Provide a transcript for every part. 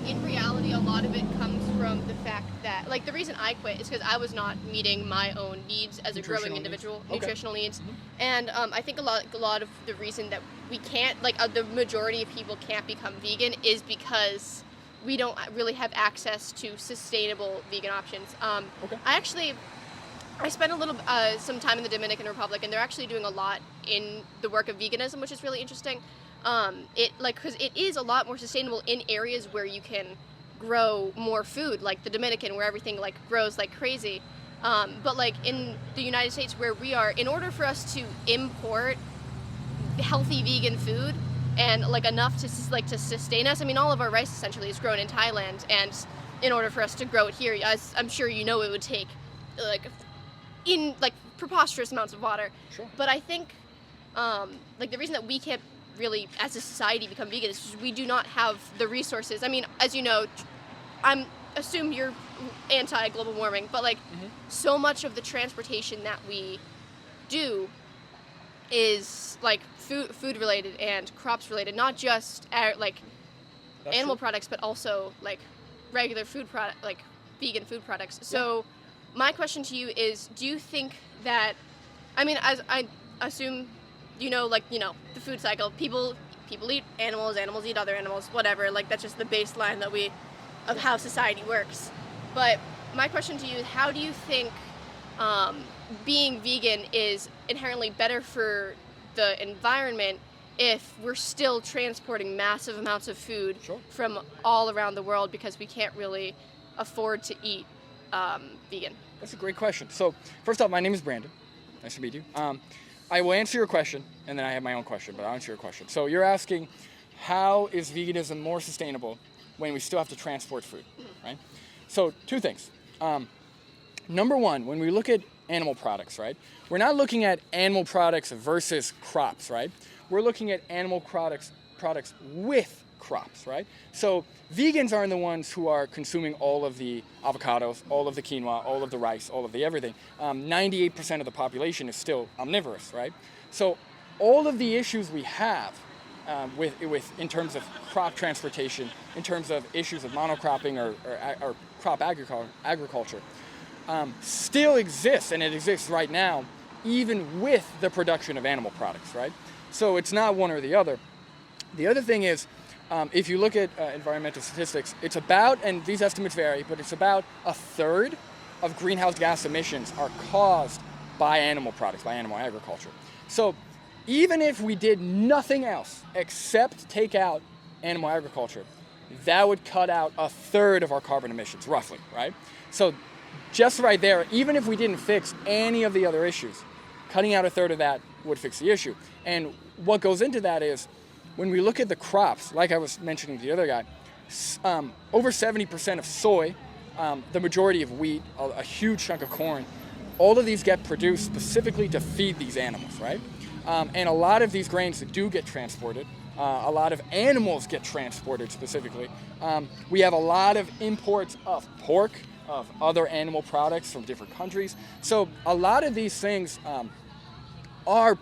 in reality, a lot of it comes from the fact that, like, the reason I quit is because I was not meeting my own needs as a growing individual, nutritional needs, and I think a lot of the reason that we can't, like, the majority of people can't become vegan is because we don't really have access to sustainable vegan options. I spent some time in the Dominican Republic, and they're actually doing a lot in the work of veganism, which is really interesting. Because it is a lot more sustainable in areas where you can grow more food, like the Dominican, where everything like grows like crazy. But like in the United States, where we are, in order for us to import healthy vegan food and like enough to sustain us, I mean, all of our rice essentially is grown in Thailand, and in order for us to grow it here, as I'm sure you know, it would take like preposterous amounts of water. Sure. But I think like the reason that we can't really as a society become vegan is because we do not have the resources. I mean, as you know, I'm assume you're anti-global warming, but like so much of the transportation that we do is like food related and crops related, not just animal products, but also like regular food product, like vegan food products. So my question to you is, do you think that, I mean, as I assume the food cycle, people eat animals eat other animals, whatever, like that's just the baseline of how society works. But my question to you is, how do you think being vegan is inherently better for the environment if we're still transporting massive amounts of food from all around the world because we can't really afford to eat vegan? That's a great question. So first off, my name is Brandon. Nice to meet you. I will answer your question, and then I have my own question, but I'll answer your question. So you're asking, how is veganism more sustainable when we still have to transport food, right? So two things. Number one, when we look at animal products, right, we're not looking at animal products versus crops, right? We're looking at animal products with crops, right? So vegans aren't the ones who are consuming all of the avocados, all of the quinoa, all of the rice, all of the everything. 98% of the population is still omnivorous, right? So all of the issues we have in terms of crop transportation, in terms of issues of monocropping or crop agriculture, still exists, and it exists right now, even with the production of animal products, right? So it's not one or the other. The other thing is, if you look at environmental statistics, it's about, and these estimates vary, but it's about a third of greenhouse gas emissions are caused by animal products, by animal agriculture. So even if we did nothing else except take out animal agriculture, that would cut out a third of our carbon emissions, roughly, right? So just right there, even if we didn't fix any of the other issues, cutting out a third of that would fix the issue. And what goes into that is, when we look at the crops, like I was mentioning to the other guy, over 70% of soy, the majority of wheat, a huge chunk of corn, all of these get produced specifically to feed these animals, right? And a lot of these grains do get transported. A lot of animals get transported specifically. We have a lot of imports of pork, of other animal products from different countries. So a lot of these things are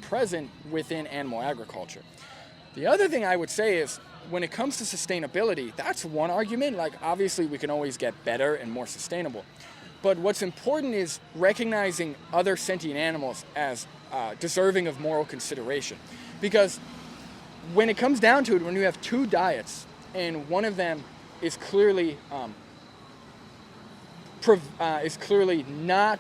present within animal agriculture. The other thing I would say is, when it comes to sustainability, that's one argument. Like, obviously, we can always get better and more sustainable. But what's important is recognizing other sentient animals as deserving of moral consideration. Because when it comes down to it, when you have two diets, and one of them is clearly not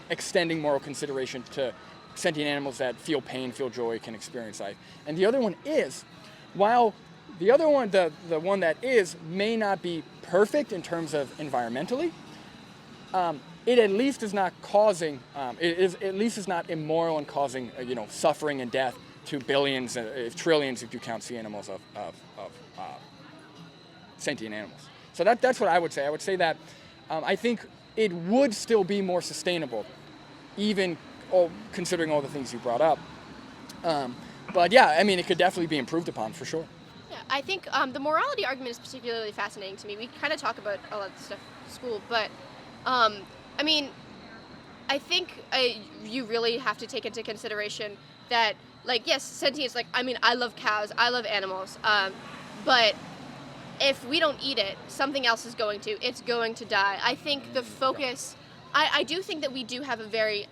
extending moral consideration to sentient animals that feel pain, feel joy, can experience life, and the other one is, while the other one, the one that is, may not be perfect in terms of environmentally, it at least is not causing, at least is not immoral and causing suffering and death to billions, if trillions, if you count sea animals of sentient animals. So that's what I would say. I would say that I think it would still be more sustainable, even considering all the things you brought up. But yeah, I mean, it could definitely be improved upon for sure. Yeah, I think the morality argument is particularly fascinating to me. We kind of talk about a lot of stuff at school, but I mean, I think you really have to take into consideration that, like, yes, sentience, like, I mean, I love cows, I love animals, but if we don't eat it, something else is going to. It's going to die. I think the focus, I do think that we do have a very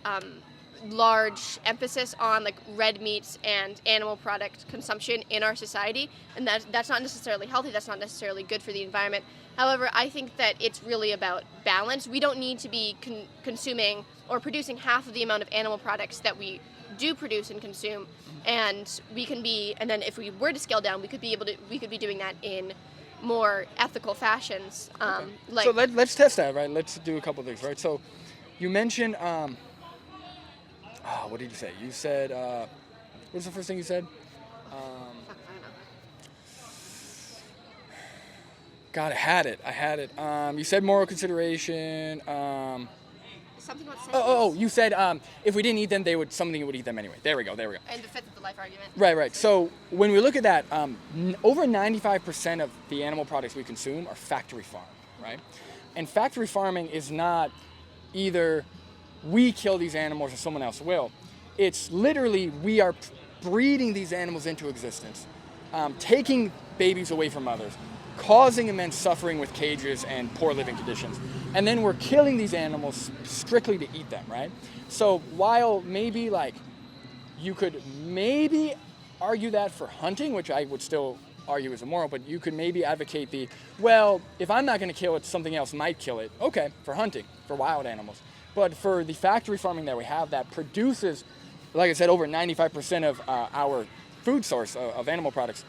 large emphasis on like red meats and animal product consumption in our society, and that's not necessarily healthy, that's not necessarily good for the environment. However, I think that it's really about balance. We don't need to be consuming or producing half of the amount of animal products that we do produce and consume, and we can be, and then if we were to scale down, we could be doing that in more ethical fashions. So let's test that, right? Let's do a couple of things, right? So you mentioned what did you say? You said, what was the first thing you said? God, I had it. You said moral consideration. Something about sentience. Oh, you said if we didn't eat them, something would eat them anyway. There we go. And the fifth of the life argument. Right. So when we look at that, over 95% of the animal products we consume are factory farmed, right? And factory farming is not either we kill these animals or someone else will. It's literally we are breeding these animals into existence, taking babies away from mothers, causing immense suffering with cages and poor living conditions. And then we're killing these animals strictly to eat them, right? So while maybe like you could maybe argue that for hunting, which I would still argue is immoral, but you could maybe advocate if I'm not going to kill it, something else might kill it. Okay, for hunting, for wild animals. But for the factory farming that we have that produces, like I said, over 95% of our food source of animal products,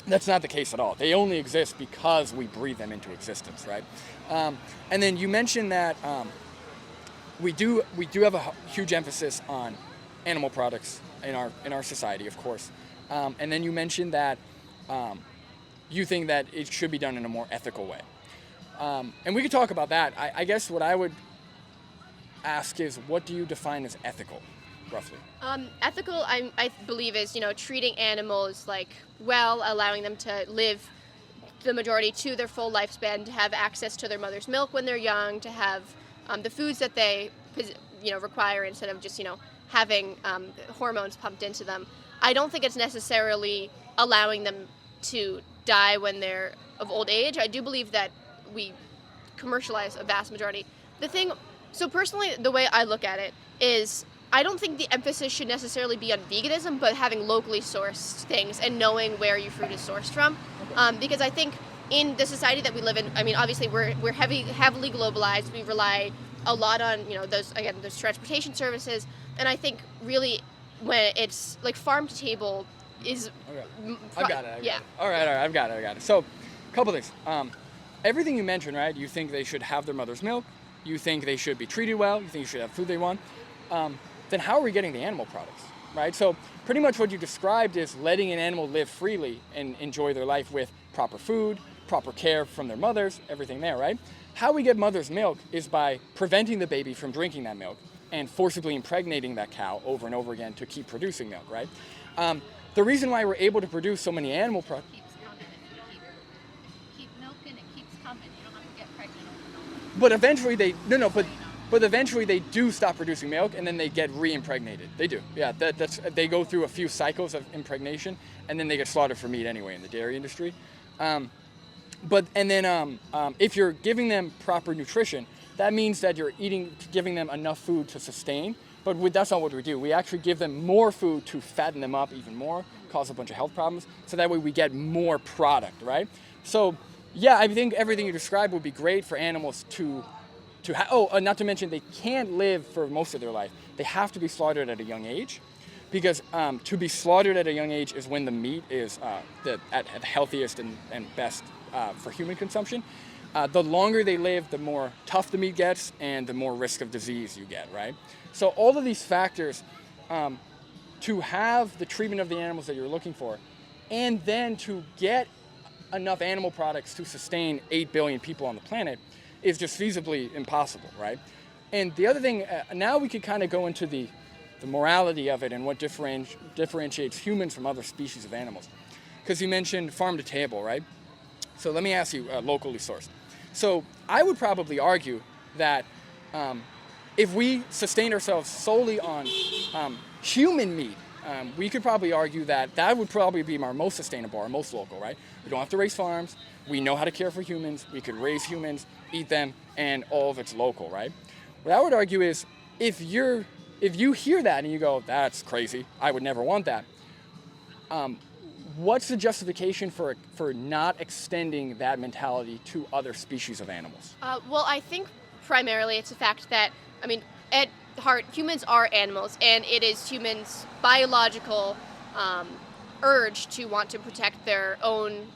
that's not the case at all. They only exist because we breed them into existence, right? And then you mentioned that we do have a huge emphasis on animal products in our society, of course. And then you mentioned that you think that it should be done in a more ethical way. And we could talk about that. I guess what I would ask is, what do you define as ethical, roughly? Ethical, I believe, is treating animals like allowing them to live the majority to their full lifespan, to have access to their mother's milk when they're young, to have the foods that they require instead of just having hormones pumped into them. I don't think it's necessarily allowing them to die when they're of old age. I do believe that we commercialize a vast majority. So personally, the way I look at it is, I don't think the emphasis should necessarily be on veganism, but having locally sourced things and knowing where your fruit is sourced from. Because I think in the society that we live in, I mean, obviously we're heavily globalized. We rely a lot on those transportation services, and I think really when it's like farm to table is. Okay. I've got it. All right. I've got it. So, a couple things. Everything you mentioned, right? You think they should have their mother's milk. You think they should be treated well. You think you should have food they want. Then how are we getting the animal products, right? So pretty much what you described is letting an animal live freely and enjoy their life with proper food, proper care from their mothers, everything there, right? How we get mother's milk is by preventing the baby from drinking that milk and forcibly impregnating that cow over and over again to keep producing milk, right? The reason why we're able to produce so many animal products... It keeps coming if you keep milking, it keeps coming. You don't have to get pregnant over. But eventually But eventually they do stop producing milk and then they get re-impregnated. They do. Yeah, they go through a few cycles of impregnation and then they get slaughtered for meat anyway in the dairy industry. If you're giving them proper nutrition, that means that you're giving them enough food to sustain. But that's not what we do. We actually give them more food to fatten them up even more, cause a bunch of health problems. So that way we get more product, right? So yeah, I think everything you described would be great for animals not to mention they can't live for most of their life. They have to be slaughtered at a young age, because to be slaughtered at a young age is when the meat is at the healthiest and best for human consumption. The longer they live, the more tough the meat gets and the more risk of disease you get, right? So all of these factors, to have the treatment of the animals that you're looking for, and then to get enough animal products to sustain 8 billion people on the planet, is just feasibly impossible, right? And the other thing, now we could kind of go into the morality of it and what differentiates humans from other species of animals. Because you mentioned farm to table, right? So let me ask you, locally sourced. So I would probably argue that if we sustained ourselves solely on human meat, we could probably argue that that would probably be our most sustainable, our most local, right? We don't have to raise farms. We know how to care for humans. We could raise humans, eat them, and all of it's local, right? What I would argue is if you hear that and you go, that's crazy, I would never want that, what's the justification for not extending that mentality to other species of animals? Well, I think primarily it's the fact that, I mean, at heart, humans are animals, and it is humans' biological urge to want to protect their own,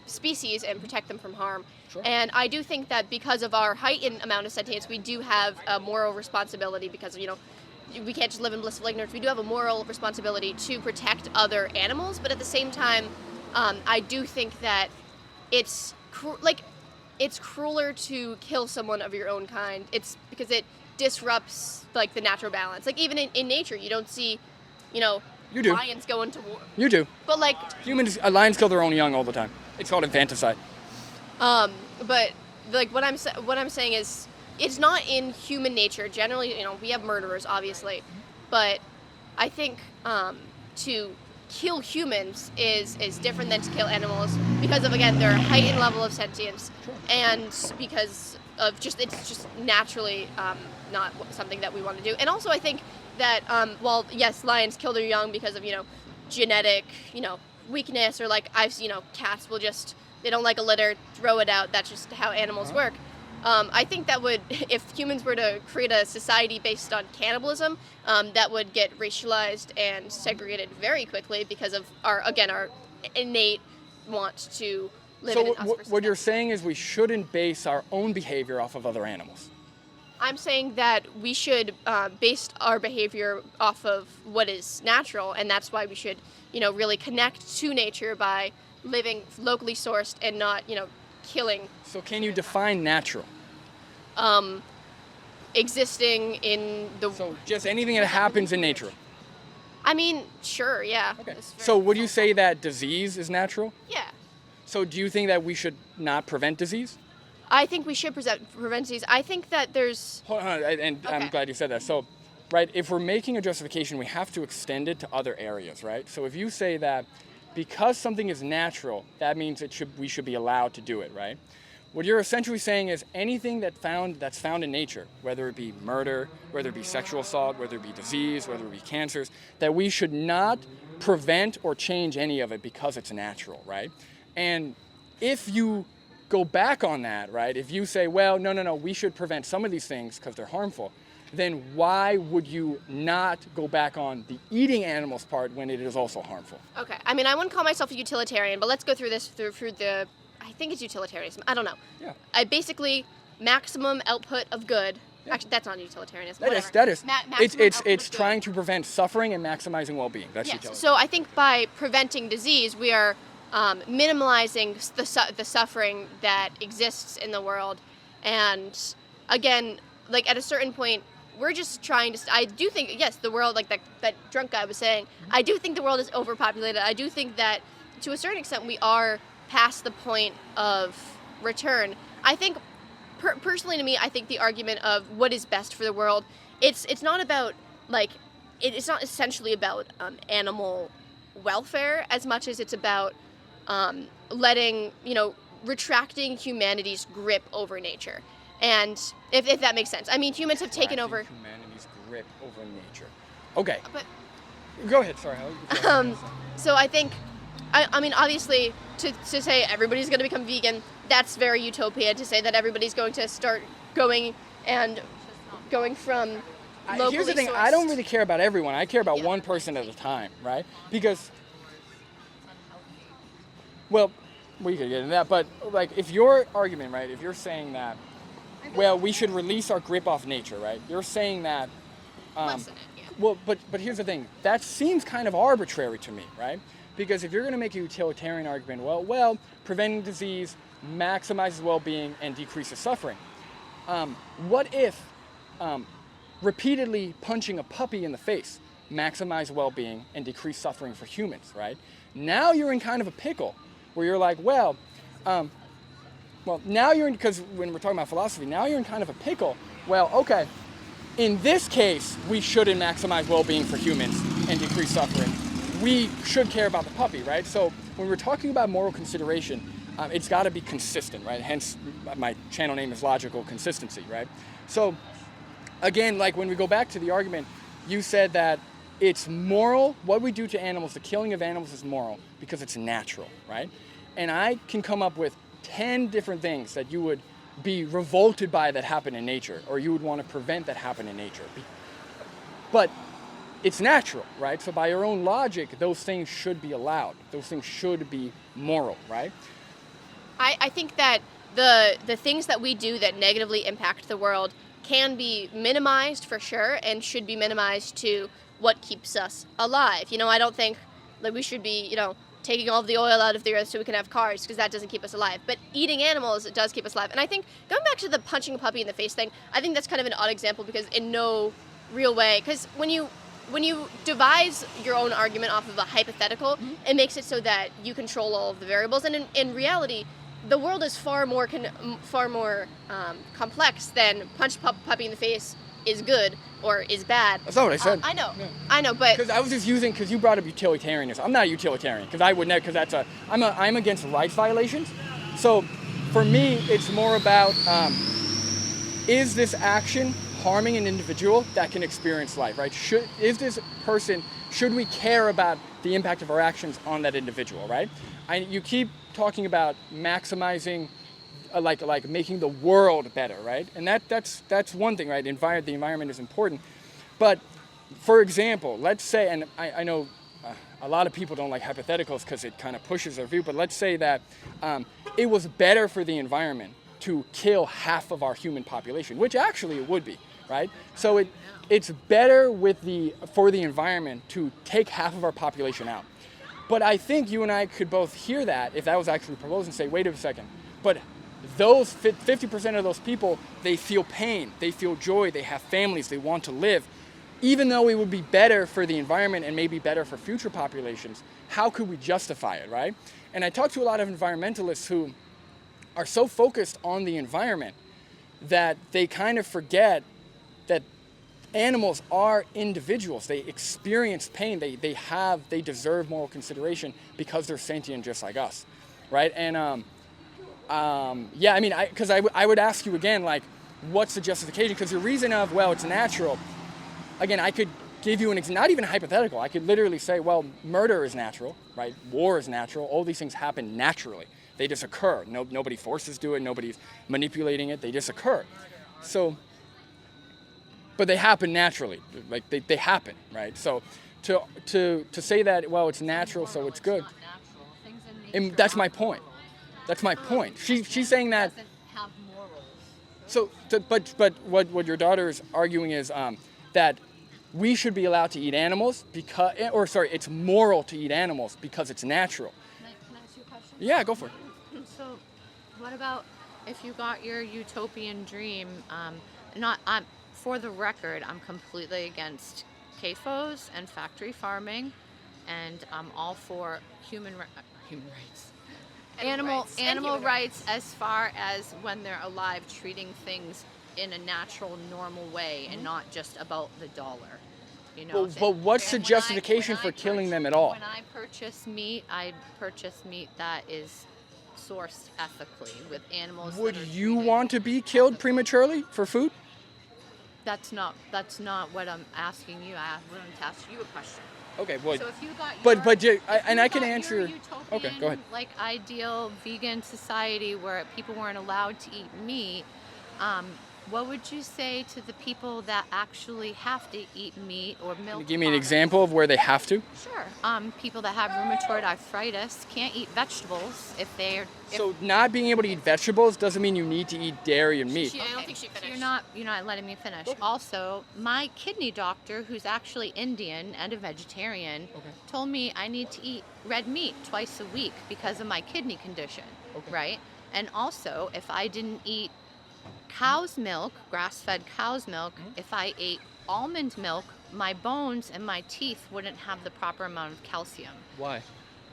species and protect them from harm. Sure. And I do think that because of our heightened amount of sentience, we do have a moral responsibility because, we can't just live in blissful ignorance. We do have a moral responsibility to protect other animals, but at the same time, I do think that it's crueler to kill someone of your own kind. It's because it disrupts the natural balance. Like even in nature, you don't see, You do. lions go into war. You do. But Lions kill their own young all the time. It's called infanticide. but what I'm saying is, it's not in human nature. Generally, we have murderers, obviously, but I think to kill humans is different than to kill animals because of, again, their heightened level of sentience, and because of it's just naturally not something that we want to do. And also, I think that while yes, lions kill their young because of genetic weakness, or cats will just, they don't like a litter, throw it out. That's just how animals work. I think that would, if humans were to create a society based on cannibalism, that would get racialized and segregated very quickly because of our innate want to live in an us So versus what you're them. saying is we shouldn't base our own behavior off of other animals. I'm saying that we should base our behavior off of what is natural, and that's why we should, really connect to nature by living locally sourced and not, killing. So can you define natural? Existing in the. So just anything that happens in nature. I mean, sure, yeah. Okay. It's very So would you say that disease is natural? Yeah. So do you think that we should not prevent disease? I think we should prevent disease. I think that there's. Hold on, and I'm Okay. glad you said that. So, right, if we're making a justification, we have to extend it to other areas, right? So if you say that because something is natural, that means we should be allowed to do it, right? What you're essentially saying is anything that's found in nature, whether it be murder, whether it be sexual assault, whether it be disease, whether it be cancers, that we should not prevent or change any of it because it's natural, right? And if you go back on that, right, if you say, well, no, we should prevent some of these things because they're harmful, then why would you not go back on the eating animals part when it is also harmful? Okay. I mean, I wouldn't call myself a utilitarian, but let's go through this through the. I think it's utilitarianism. I don't know. Yeah. I basically maximum output of good. Yeah. Actually, that's not utilitarianism. That is. Maximum output It's of good. trying to prevent suffering and maximizing well-being. That's Yes. utilitarian. So I think by preventing disease, we are minimalizing the suffering that exists in the world, and again, at a certain point, we're just trying to. I do think, yes, the world, that drunk guy was saying, I do think the world is overpopulated. I do think that to a certain extent we are past the point of return. I think, personally to me, I think the argument of what is best for the world, it's not about, it's not essentially about animal welfare as much as it's about retracting humanity's grip over nature. And if that makes sense. I mean, humans have taken over. Humanity's grip over nature. Okay. But Go ahead. Sorry. so I think, I mean, obviously, to say everybody's going to become vegan, that's very utopian. To say that everybody's going to start going from locally Here's the thing. sourced. I don't really care about everyone. I care about Yeah. one person at a time, right? Because, well, we could get into that, but if your argument, right, if you're saying that, well, we should release our grip off nature, right? You're saying that. Lessen it, yeah. Well, but here's the thing. That seems kind of arbitrary to me, right? Because if you're going to make a utilitarian argument, well, preventing disease maximizes well-being and decreases suffering. What if repeatedly punching a puppy in the face maximizes well-being and decrease suffering for humans, right? Now you're in kind of a pickle where you're like, now you're in, because when we're talking about philosophy, now you're in kind of a pickle. Well, okay, in this case, we shouldn't maximize well-being for humans and decrease sensory suffering, we should care about the puppy, right? So when we're talking about moral consideration, it's got to be consistent, right? Hence, my channel name is Logical Consistency, right? So again, like when we go back to the argument, you said that it's moral. What we do to animals, the killing of animals is moral because it's natural, right? And I can come up with 10 different things that you would be revolted by that happen in nature, or you would want to prevent that happen in nature. But it's natural, right? So by your own logic, those things should be allowed. Those things should be moral, right? I think that the things that we do that negatively impact the world can be minimized for sure, and should be minimized to what keeps us alive. You know, I don't think that we should be, you know, taking all of the oil out of the earth so we can have cars, because that doesn't keep us alive. But eating animals, it does keep us alive. And I think, going back to the punching a puppy in the face thing, I think that's kind of an odd example, because in no real way, because when you devise your own argument off of a hypothetical, it makes it so that you control all of the variables. And in reality, the world is far more complex than punch puppy in the face is good or is bad. That's not what I said. I know, Yeah. I know, but Because I was just using, because you brought up utilitarianism. I'm not a utilitarian, because I would never, because I'm against rights violations. So for me, it's more about, is this action harming an individual that can experience life, right? Should we care about the impact of our actions on that individual, right? You keep talking about maximizing, like making the world better, right? And that's one thing, right? The environment is important. But for example, let's say, and I know a lot of people don't like hypotheticals because it kind of pushes their view, but let's say that it was better for the environment to kill half of our human population, which actually it would be, right? So it's better for the environment to take half of our population out. But I think you and I could both hear that if that was actually proposed and say, wait a second, but those 50% of those people, they feel pain, they feel joy, they have families, they want to live. Even though it would be better for the environment and maybe better for future populations, how could we justify it, right? And I talk to a lot of environmentalists who are so focused on the environment that they kind of forget that animals are individuals. They experience pain. They deserve moral consideration because they're sentient just like us, right? And yeah, I mean, because I would ask you again, like, what's the justification? Because your reason of, well, it's natural. Again, I could give you not even a hypothetical. I could literally say, well, murder is natural, right? War is natural. All these things happen naturally. They just occur. Nobody forces do it. Nobody's manipulating it. They just occur. So, but they happen naturally. Like they happen, right? So to say that, well, it's natural, so it's good. And that's my point. That's my point. She's saying that. Doesn't have morals. So, but what your daughter is arguing is that we should be allowed to eat animals it's moral to eat animals because it's natural. Can I ask you a question? Yeah, go for it. So, what about if you got your utopian dream? For the record, I'm completely against CAFOs and factory farming, and I'm all for human rights. Animal rights as far as when they're alive, treating things in a natural, normal way and not just about the dollar. You know, But what's the justification for killing them at all? When I purchase meat, I purchase meat that is sourced ethically with animals. Would that are you treated want to be killed ethically. prematurely for food? That's not what I'm asking you. I wanted to ask you a question. Okay, well, So if you got I can got answer. your utopian, Okay, go ahead. like ideal vegan society where people weren't allowed to eat meat, what would you say to the people that actually have to eat meat or milk? Can you give me an products? example of where they have to? Sure. People that have rheumatoid arthritis can't eat vegetables if they're. So not being able to eat vegetables doesn't mean you need to eat dairy and meat. I don't think she So finished. you're not letting me finish. Also, my kidney doctor, who's actually Indian and a vegetarian, told me I need to eat red meat twice a week because of my kidney condition, right? And also, if I didn't eat cow's milk, grass-fed cow's milk, if I ate almond milk, my bones and my teeth wouldn't have the proper amount of calcium. Why?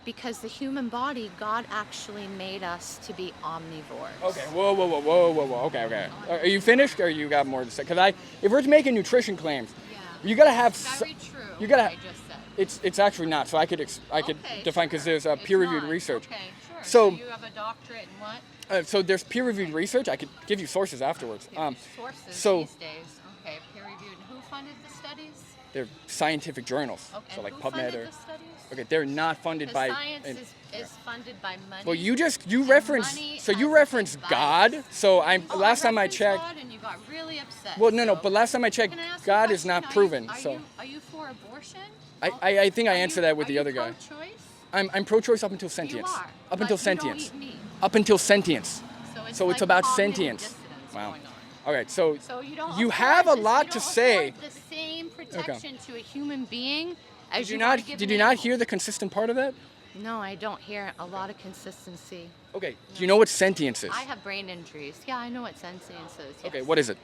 Because the human body, God actually made us to be omnivores. Okay, whoa. Okay. Are you finished, or you got more to say? Because if we're making nutrition claims, Yeah. you gotta have. Very true. You gotta. What I just said. It's actually not. So I could Okay, define because there's It's peer-reviewed not. research. Okay, sure. So- you have a doctorate in what? So there's peer-reviewed research. I could give you sources afterwards. Sources so- these days. Okay, peer-reviewed. Who funded the studies? They're scientific journals. Okay, So like who PubMed funded or the studies? okay, they're not funded Because by. science and- is funded by money. well, you and reference money so you has reference been God. biased. So I'm Oh, last time I referenced checked. God and you got really upset. Well, no, so- but last time I checked, Can I ask you a God is question? not Are you- proven. Are so you, are you for abortion? I think I Are answered you- that with the are other you guy. pro-choice? I'm pro-choice up until You sentience. are, Up but until you sentience. don't eat meat. Up until sentience. So it's like about cognitive sentience. dissonance Wow. going on. All right, so So you don't. you afford have a this- lot you to don't say. afford the same protection to a human being as Did you are not to give did an you not animal. hear the consistent part of that? No, I don't hear a lot of consistency. Okay. Do you know what sentience is? I have brain injuries. Yeah, I know what sentience is. Yes. Okay, what is it?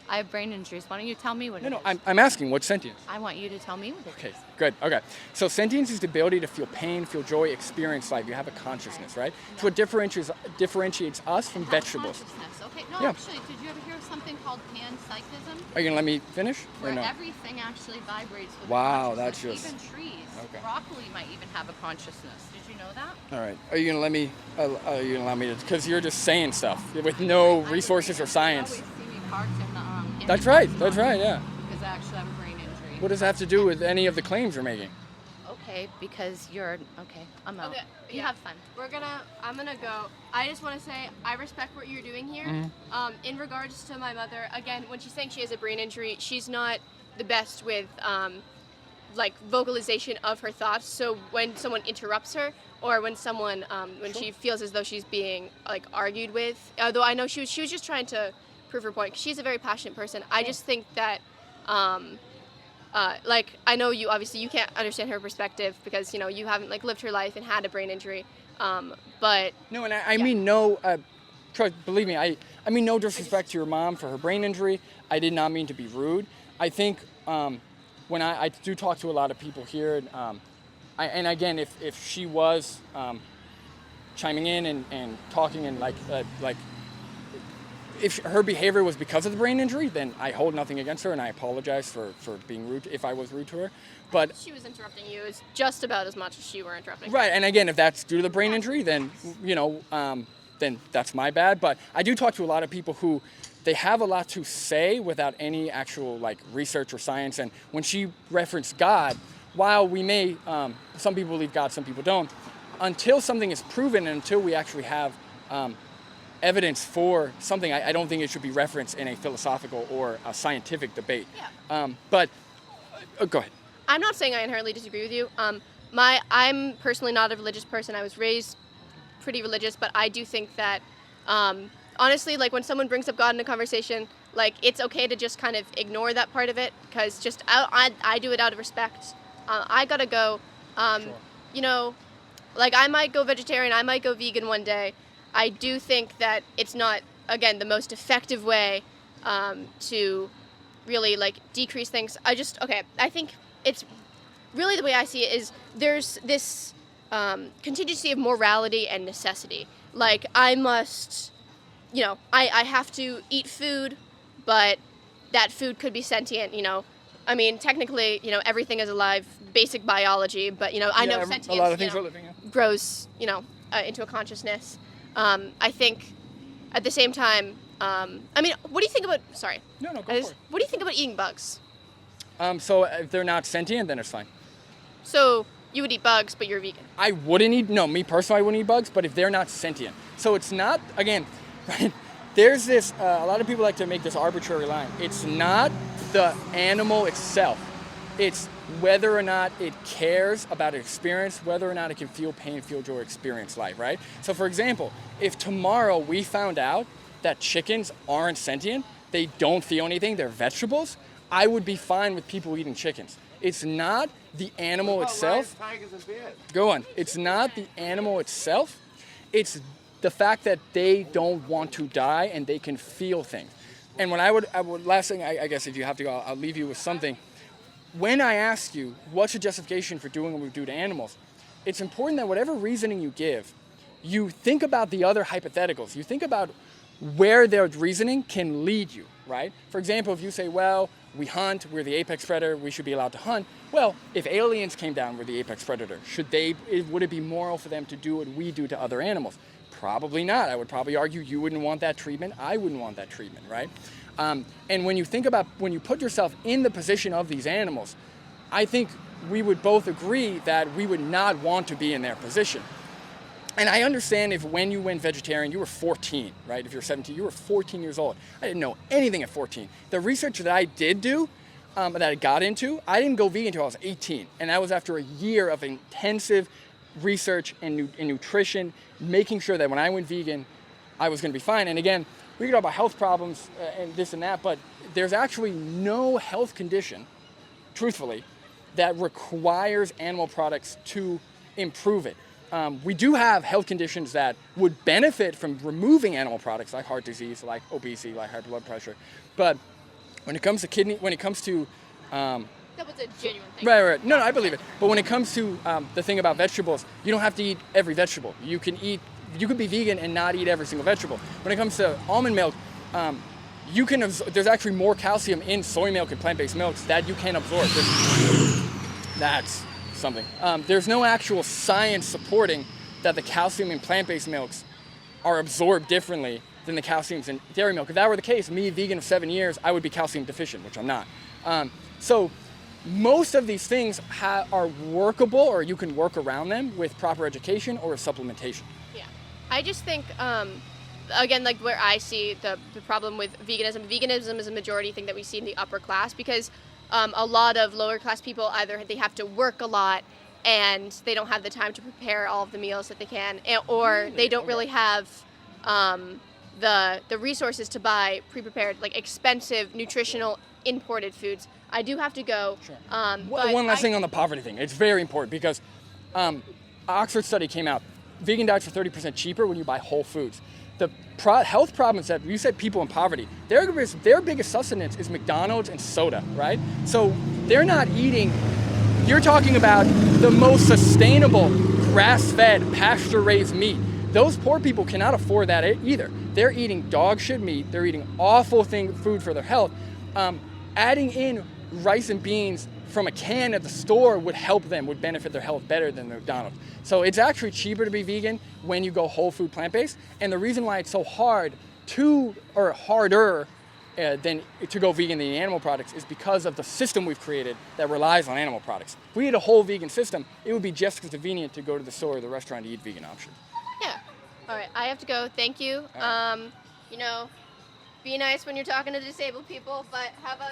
I have brain injuries. Why don't you tell me what it No, is? I'm asking what's sentience. I want you to tell me what it Okay, is. good. Okay. So sentience is the ability to feel pain, feel joy, experience life. You have a consciousness, right? It's what differentiates us from Have vegetables. consciousness. Okay. No, Yeah. actually, did you ever hear of something called panpsychism? Are you gonna let me finish or Where no? everything actually vibrates with Wow, a that's consciousness. just- Even trees. Okay. Broccoli might even have a consciousness. Did you know that? All right. Are you gonna let me? Are you gonna allow me to? Because you're just saying stuff with no resources or science. You always see me parked in the That's right. That's right. Yeah. Because I actually have a brain injury. What does that have to do with any of the claims you're making? Okay, because you're okay. I'm out. Okay, You yeah. have fun. I'm gonna go. I just want to say I respect what you're doing here. In regards to my mother, again, when she's saying she has a brain injury, she's not the best with like vocalization of her thoughts. So when someone interrupts her, or when someone when she feels as though she's being like argued with, although I know she was just trying to prove her point. 'Cause she's a very passionate person. I just think that. Like I know you obviously you can't understand her perspective because you know you haven't like lived her life and had a brain injury, but No, and I mean no. Believe me, I mean no disrespect to your mom for her brain injury. I did not mean to be rude. I think when I do talk to a lot of people here, and again, if she was chiming in and talking and like if her behavior was because of the brain injury, then I hold nothing against her, and I apologize for being rude if I was rude to her. But she was interrupting you is just about as much as she were interrupting. right, and again, if that's due to the brain injury, then you know, then that's my bad. But I do talk to a lot of people who they have a lot to say without any actual like research or science. And when she referenced God, while we may, some people believe God, some people don't, until something is proven and until we actually have evidence for something, I don't think it should be referenced in a philosophical or a scientific debate. Yeah. But go ahead. I'm not saying I inherently disagree with you. I'm personally not a religious person. I was raised pretty religious, but I do think that honestly, like when someone brings up God in a conversation, like it's okay to just kind of ignore that part of it because just I do it out of respect. I gotta go. Sure. You know, like I might go vegetarian, I might go vegan one day. I do think that it's not, again, the most effective way to really like decrease things. I think it's really the way I see it is there's this contingency of morality and necessity. Like I must, you know, I have to eat food, but that food could be sentient, you know. I mean, technically, you know, everything is alive, basic biology, but, you know, I know sentience, a lot of things you know, are living. Yeah. grows, you know, into a consciousness. I think at the same time, I mean, what do you think about, sorry. No, go for it. What do you think about eating bugs? So if they're not sentient, then it's fine. So you would eat bugs, but you're vegan. I wouldn't eat, no, me personally, I wouldn't eat bugs, but if they're not sentient. So it's not, again, right, there's this, a lot of people like to make this arbitrary line. It's not the animal itself. It's whether or not it cares about an experience, whether or not it can feel pain, feel joy, experience life, right? So for example, if tomorrow we found out that chickens aren't sentient, they don't feel anything, they're vegetables, I would be fine with people eating chickens. It's not the animal itself. Go on. It's not the animal itself. It's the fact that they don't want to die and they can feel things. And when I would last thing, I guess if you have to go, I'll leave you with something. When I ask you, what's your justification for doing what we do to animals? It's important that whatever reasoning you give, you think about the other hypotheticals. You think about where their reasoning can lead you, right? For example, if you say, well, we hunt, we're the apex predator, we should be allowed to hunt. Well, if aliens came down, we're the apex predator. Would it be moral for them to do what we do to other animals? Probably not. I would probably argue you wouldn't want that treatment. I wouldn't want that treatment, right? And when you put yourself in the position of these animals, I think we would both agree that we would not want to be in their position. And I understand if when you went vegetarian, you were 14, right? If you're 17, you were 14 years old. I didn't know anything at 14. The research that I did do, that I got into, I didn't go vegan until I was 18. And that was after a year of intensive research and nutrition, making sure that when I went vegan, I was going to be fine. And again, we can talk about health problems and this and that, but there's actually no health condition, truthfully, that requires animal products to improve it. We do have health conditions that would benefit from removing animal products, like heart disease, like obesity, like high blood pressure. But when it comes to that was a genuine thing. Right. No, I believe it. But when it comes to the thing about vegetables, you don't have to eat every vegetable. You could be vegan and not eat every single vegetable. When it comes to almond milk, there's actually more calcium in soy milk and plant-based milks that you can absorb. That's something. There's no actual science supporting that the calcium in plant-based milks are absorbed differently than the calciums in dairy milk. If that were the case, me, vegan of 7 years, I would be calcium deficient, which I'm not. So most of these things are workable, or you can work around them with proper education or supplementation. Yeah. I just think, again, like where I see the problem with veganism is a majority thing that we see in the upper class, because a lot of lower class people, either they have to work a lot and they don't have the time to prepare all of the meals that they can, or they don't really have the resources to buy pre-prepared, like expensive, nutritional, imported foods. I do have to go. Sure. One last thing on the poverty thing. It's very important because Oxford study came out. Vegan diets are 30% cheaper when you buy whole foods. The health problems that you said people in poverty, their biggest sustenance is McDonald's and soda, right? So they're not eating, you're talking about the most sustainable grass-fed, pasture-raised meat. Those poor people cannot afford that either. They're eating dog shit meat, they're eating awful food for their health. Adding in rice and beans from a can at the store would benefit their health better than McDonald's. So it's actually cheaper to be vegan when you go whole food plant-based. And the reason why it's so harder than to go vegan than animal products is because of the system we've created that relies on animal products. If we had a whole vegan system, it would be just as convenient to go to the store or the restaurant to eat vegan options. Yeah. All right, I have to go. Thank you. Be nice when you're talking to disabled people, but have a